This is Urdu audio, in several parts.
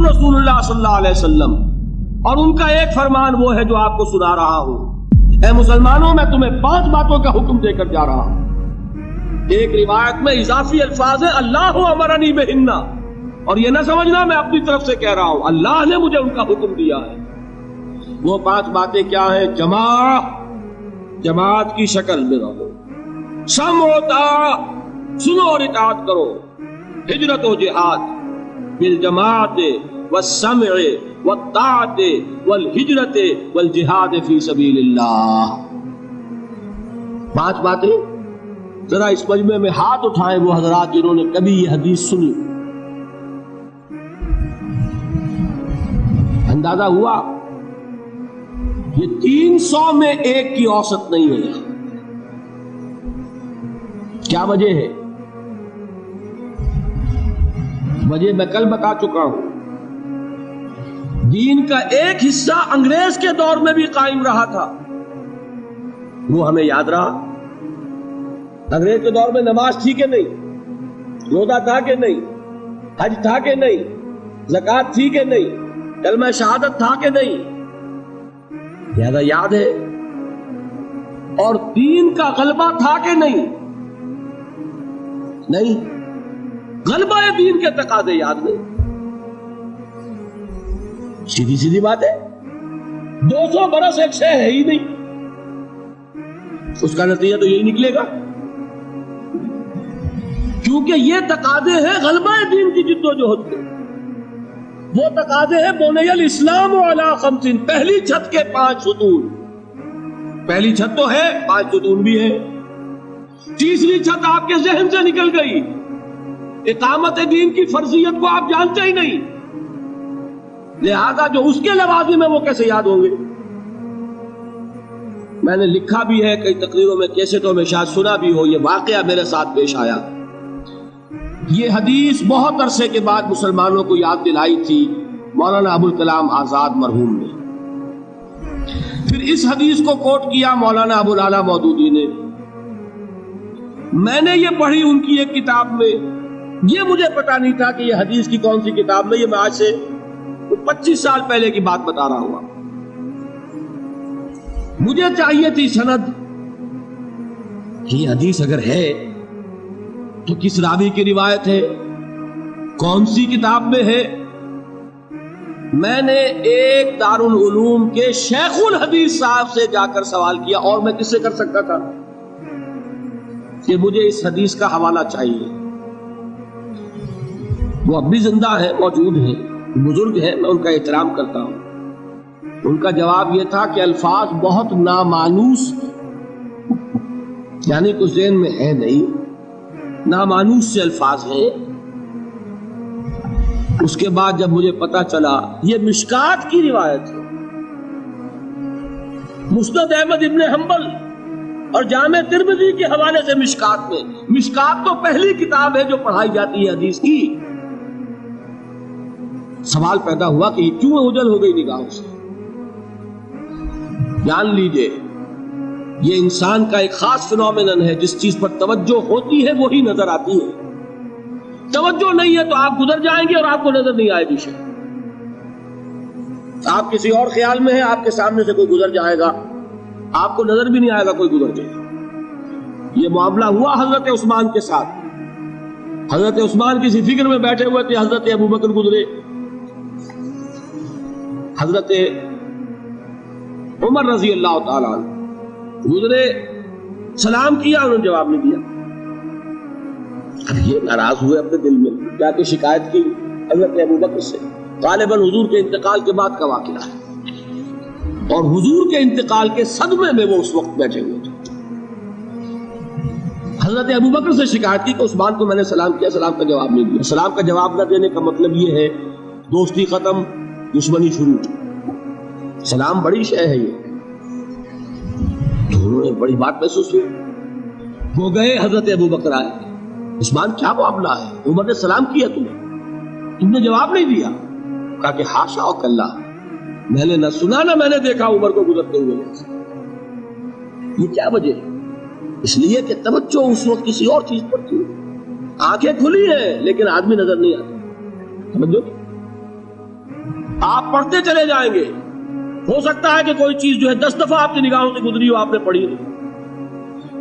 رسول اللہ صلی اللہ علیہ وسلم، اور ان کا ایک فرمان وہ ہے جو آپ کو سنا رہا ہوں۔ اے مسلمانوں، میں تمہیں 5 باتوں کا حکم دے کر جا رہا ہوں۔ ایک روایت میں اضافی الفاظ ہے اللہ امرنی بہن، اور یہ نہ سمجھنا میں اپنی طرف سے کہہ رہا ہوں، اللہ نے مجھے ان کا حکم دیا ہے۔ وہ 5 باتیں کیا ہیں؟ جماعت کی شکل میں رہو، سمع و طاعت، سنو اور اطاعت کرو، ہجرت و جہاد بالجماعت والسمع والطاعت والہجرت والجہاد فی سبیل اللہ۔ 5 باتیں۔ ذرا اس مجمع میں ہاتھ اٹھائیں وہ حضرات جنہوں نے کبھی یہ حدیث سنی۔ اندازہ ہوا یہ 300 میں 1 کی اوسط نہیں ہے۔ کیا وجہ ہے؟ وجہ میں کل بتا چکا ہوں۔ دین کا ایک حصہ انگریز کے دور میں بھی قائم رہا تھا، وہ ہمیں یاد رہا۔ انگریز کے دور میں نماز تھی کہ نہیں؟ روزہ تھا کہ نہیں؟ حج تھا کہ نہیں؟ زکوٰۃ تھی کہ نہیں؟ کلمہ شہادت تھا کہ نہیں؟ لہذا یاد ہے۔ اور دین کا غلبہ تھا کہ نہیں؟ نہیں۔ غلبہ دین کے تقاضے یاد نہیں۔ سیدھی سیدھی بات ہے۔ 200 برس ایک شے ہے ہی نہیں، اس کا نتیجہ تو یہی نکلے گا، کیونکہ یہ تقاضے ہیں غلبہ دین کی جد و جہد کے۔ وہ تقاضے ہیں بنی الاسلام علی 5، پہلی چھت کے 5 ستون۔ پہلی چھت تو ہے، 5 ستون بھی ہے۔ تیسری چھت آپ کے ذہن سے نکل گئی، اقامت دین کی فرضیت کو آپ جانتے ہی نہیں، لہذا جو اس کے لوازم ہیں وہ کیسے یاد ہوں گے؟ میں نے لکھا بھی ہے کئی تقریروں میں، کیسٹوں میں شاید سنا بھی ہو، یہ واقعہ میرے ساتھ پیش آیا۔ یہ حدیث بہت عرصے کے بعد مسلمانوں کو یاد دلائی تھی مولانا ابوالکلام آزاد مرحوم نے۔ پھر اس حدیث کو کوٹ کیا مولانا ابوالعلا مودودی نے۔ میں نے یہ پڑھی ان کی ایک کتاب میں، یہ مجھے پتا نہیں تھا کہ یہ حدیث کی کون سی کتاب میں، یہ میں آج سے 25 سال پہلے کی بات بتا رہا ہوں۔ مجھے چاہیے تھی سند کہ یہ حدیث اگر ہے تو کس راوی کی روایت ہے، کون سی کتاب میں ہے۔ میں نے ایک دارالعلوم کے شیخ الحدیث صاحب سے جا کر سوال کیا، اور میں کس سے کر سکتا تھا، کہ مجھے اس حدیث کا حوالہ چاہیے۔ وہ اب بھی زندہ ہے، موجود ہیں، بزرگ ہیں، میں ان کا احترام کرتا ہوں۔ ان کا جواب یہ تھا کہ الفاظ بہت نامانوس، یعنی کچھ ذہن میں ہے نہیں، نامانوس سے الفاظ ہیں۔ اس کے بعد جب مجھے پتا چلا یہ مشکات کی روایت ہے، مسند احمد ابن حنبل اور جامع ترمذی کے حوالے سے مشکات میں، مشکات تو پہلی کتاب ہے جو پڑھائی جاتی ہے حدیث کی۔ سوال پیدا ہوا کہ یہ کیوں اوجل ہو گئی نگاہوں سے؟ جان لیجئے یہ انسان کا ایک خاص فنومینن ہے، جس چیز پر توجہ ہوتی ہے وہی نظر آتی ہے، توجہ نہیں ہے تو آپ گزر جائیں گے اور آپ کو نظر نہیں آئے گی شے۔ آپ کسی اور خیال میں ہیں، آپ کے سامنے سے کوئی گزر جائے گا، آپ کو نظر بھی نہیں آئے گا کوئی گزر جائے گا۔ یہ معاملہ ہوا حضرت عثمان کے ساتھ۔ حضرت عثمان کسی فکر میں بیٹھے ہوئے تھے، حضرت ابوبکر گزرے، حضرت عمر رضی اللہ تعالیٰ عنہ گزرے، سلام کیا، انہوں نے جواب نہیں دیا۔ اب یہ ناراض ہوئے اپنے دل میں، جا کے شکایت کی حضرت ابوبکر سے۔ غالباً حضور کے انتقال کے بعد کا واقعہ ہے، اور حضور کے انتقال کے صدمے میں وہ اس وقت بیٹھے ہوئے تھے۔ حضرت ابوبکر سے شکایت کی کہ عثمان کو میں نے سلام کیا، سلام کا جواب نہیں دیا۔ سلام کا جواب نہ دینے کا مطلب یہ ہے دوستی ختم، دشمنی شروع۔ سلام بڑی شے ہے، یہ دونوں نے بڑی بات محسوس ہوئی۔ وہ گئے، حضرت ابوبکر آئے، عثمان کیا معاملہ ہے؟ عمر نے سلام کیا تم نے جواب نہیں دیا۔ کہا کہ حاشا و کلا، میں نے نہ سنا نہ میں نے دیکھا عمر کو گزرتے ہوئے۔ یہ کیا وجہ ہے؟ اس لیے کہ توجہ اس وقت کسی اور چیز پر تھی، آنکھیں کھلی ہیں لیکن آدمی نظر نہیں آتا۔ سمجھو، آپ پڑھتے چلے جائیں گے، ہو سکتا ہے کہ کوئی چیز جو ہے 10 دفعہ آپ کی نگاہوں سے گزری ہو، آپ نے پڑھی نہیں۔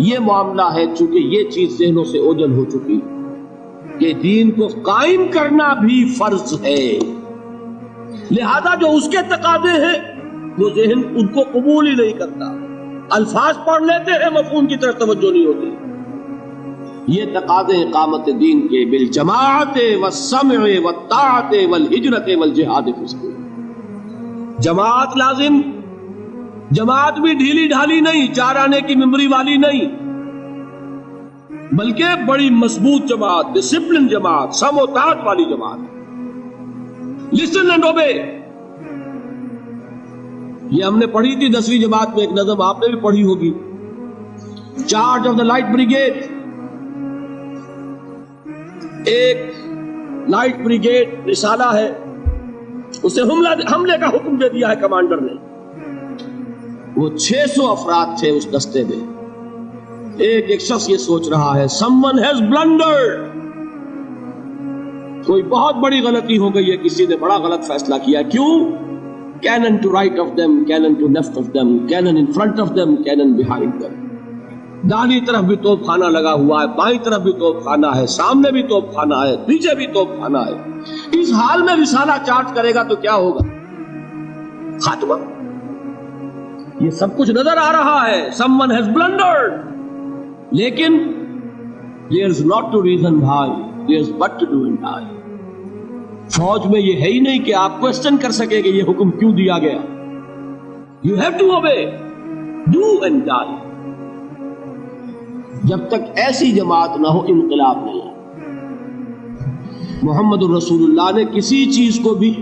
یہ معاملہ ہے، چونکہ یہ چیز ذہنوں سے اوجھل ہو چکی کہ دین کو قائم کرنا بھی فرض ہے، لہذا جو اس کے تقاضے ہیں وہ ذہن ان کو قبول ہی نہیں کرتا، الفاظ پڑھ لیتے ہیں، مفہوم کی طرف توجہ نہیں ہوتی۔ یہ تقاضے اقامت دین کے بالجماعت والسمع والطاعت والہجرت والجہاد فی سبیل، جماعت لازم، جماعت بھی ڈھیلی ڈھالی نہیں، 4 آنے کی ممبری والی نہیں، بلکہ بڑی مضبوط جماعت، ڈسپلن جماعت، سم و طاعت والی جماعت، لسن اینڈ اوبے۔ یہ ہم نے پڑھی تھی 10ویں جماعت میں ایک نظم، آپ نے بھی پڑھی ہوگی، charge of the light brigade. ایک لائٹ بریگیڈ رسالہ ہے، اسے حملے کا حکم دے دیا ہے کمانڈر نے، وہ 600 افراد تھے اس دستے میں۔ ایک شخص یہ سوچ رہا ہے someone has blundered، کوئی بہت بڑی غلطی ہو گئی ہے، کسی نے بڑا غلط فیصلہ کیا۔ کیوں؟ cannon to right of them, cannon to left of them, cannon in front of them, cannon behind them، داہنی طرف بھی توپ خانہ لگا ہوا ہے، بائیں طرف بھی توپ خانہ ہے، سامنے بھی توپ خانہ ہے، پیچھے بھی توپ خانہ ہے۔ اس حال میں رسالہ چارج کرے گا تو کیا ہوگا؟ خاتمہ۔ یہ سب کچھ نظر آ رہا ہے، someone has blundered، لیکن there's not to reason why، there's but to do and die۔ فوج میں یہ ہے ہی نہیں کہ آپ کوسچن کر سکے کہ یہ حکم کیوں دیا گیا۔ You have to obey، do and die۔ جب تک ایسی جماعت نہ ہو انقلاب نہیں ہے۔ محمد الرسول اللہ نے کسی چیز کو بھی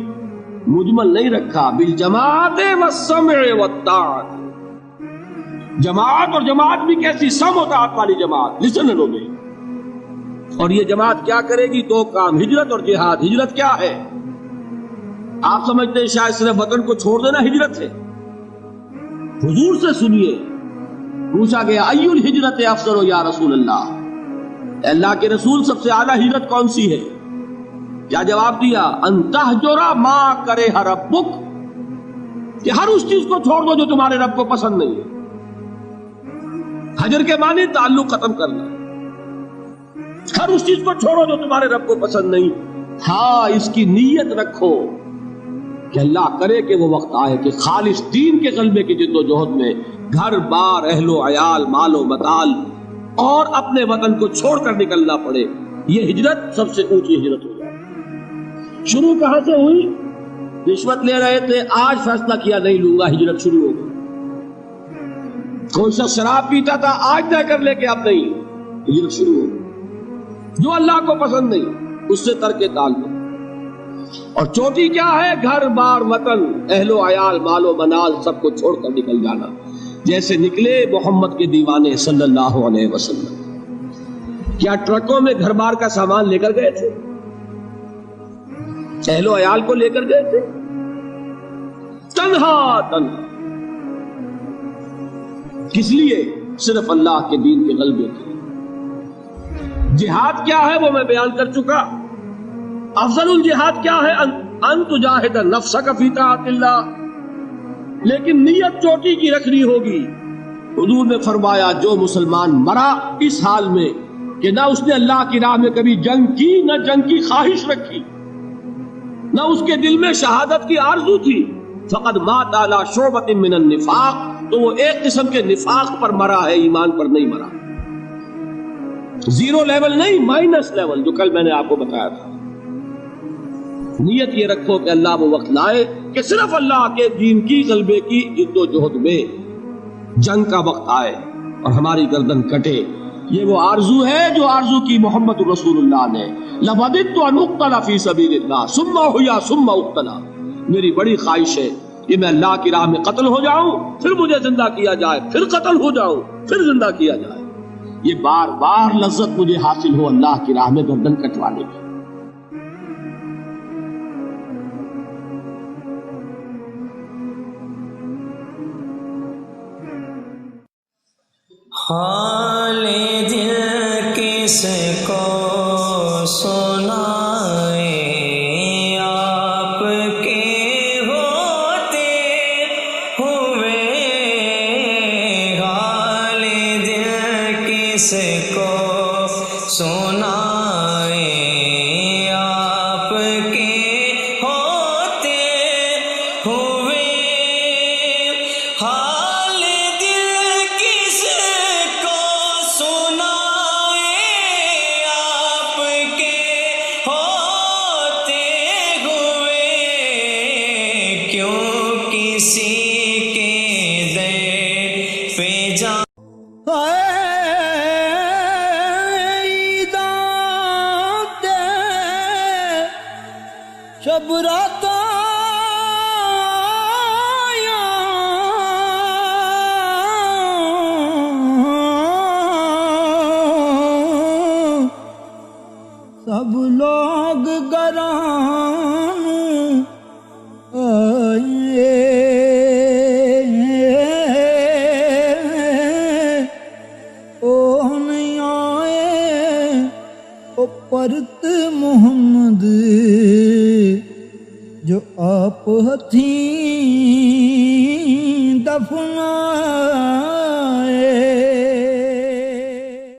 مجمل نہیں رکھا، بالجماعت والسمع والطاعت، جماعت، اور جماعت بھی کیسی؟ سم و طاعت والی جماعت، لسن اینڈ اوبے۔ اور یہ جماعت کیا کرے گی؟ 2 کام، ہجرت اور جہاد۔ ہجرت کیا ہے؟ آپ سمجھتے ہیں شاید صرف وطن کو چھوڑ دینا ہجرت ہے؟ حضور سے سنیے، پوچھا گیا ای الہجرت افضل یا رسول اللہ، اللہ کے رسول سب سے اعلیٰ ہجرت کون سی ہے؟ کیا جواب دیا؟ ان تہجر ما کرہ ربک، کہ ہر اس چیز کو چھوڑ دو جو تمہارے رب کو پسند نہیں ہے۔ حجر کے معنی تعلق ختم کرنا، ہر اس چیز کو چھوڑو جو تمہارے رب کو پسند نہیں۔ ہاں، اس کی نیت رکھو کہ اللہ کرے کہ وہ وقت آئے کہ خالص دین کے غلبے کی جد و جہد میں گھر بار، اہل و عیال، مال و متال اور اپنے وطن کو چھوڑ کر نکلنا پڑے، یہ ہجرت سب سے اونچی ہجرت ہو جائے۔ شروع کہاں سے ہوئی؟ رشوت لے رہے تھے، آج فیصلہ کیا نہیں لوں گا، ہجرت شروع ہو گئی۔ کوئی شخص شراب پیتا تھا، آج طے کر لے کے اب نہیں، ہجرت شروع ہو گئی۔ جو اللہ کو پسند نہیں اس سے ترک تعلق۔ اور چوٹی کیا ہے؟ گھر بار، وطن، اہل و عیال، مال و منال سب کو چھوڑ کر نکل جانا، جیسے نکلے محمد کے دیوانے صلی اللہ علیہ وسلم۔ کیا ٹرکوں میں گھر بار کا سامان لے کر گئے تھے؟ اہل و عیال کو لے کر گئے تھے؟ تنہا تنہا، کس لیے؟ صرف اللہ کے دین کے غلبے کے لیے۔ جہاد کیا ہے وہ میں بیان کر چکا۔ افضل الجہاد کیا ہے؟ ان تجاہد نفسک فی طاعت اللہ، لیکن نیت چوٹی کی رکھنی ہوگی۔ حضور نے فرمایا جو مسلمان مرا اس حال میں کہ نہ اس نے اللہ کی راہ میں کبھی جنگ کی، نہ جنگ کی خواہش رکھی، نہ اس کے دل میں شہادت کی آرزو تھی، فقد مات علی شعبۃ من النفاق، تو وہ ایک قسم کے نفاق پر مرا ہے، ایمان پر نہیں مرا۔ 0 لیول نہیں، مائنس لیول، جو کل میں نے آپ کو بتایا تھا۔ نیت یہ رکھو کہ اللہ وہ وقت لائے کہ صرف اللہ کے دین کی غلبے کی جد و جہد میں جنگ کا وقت آئے اور ہماری گردن کٹے۔ یہ وہ آرزو ہے جو آرزو کی محمد رسول اللہ نے، لَوَدِدْتُ أَنْ أُقْتَلَ فِي سَبِيلِ اللَّهِ ثُمَّ أُحْيَا ثُمَّ أُقْتَلَ، میری بڑی خواہش ہے کہ میں اللہ کی راہ میں قتل ہو جاؤں، پھر مجھے زندہ کیا جائے، پھر قتل ہو جاؤں، پھر زندہ کیا جائے۔ یہ بار بار لذت مجھے حاصل ہو اللہ کی راہ میں گردن کٹوانے کی۔ حال دل کس کو سنائے آپ کے کے ہوتے ہوئے حال دل کس کو سنائے، آپ کے ہوتے ہوئے کیوں کسی کے در پہ جا شب رات سب لوگ گران آئے، او نہیں آئے او پرت محمد جو آپ ہتھیں دفنا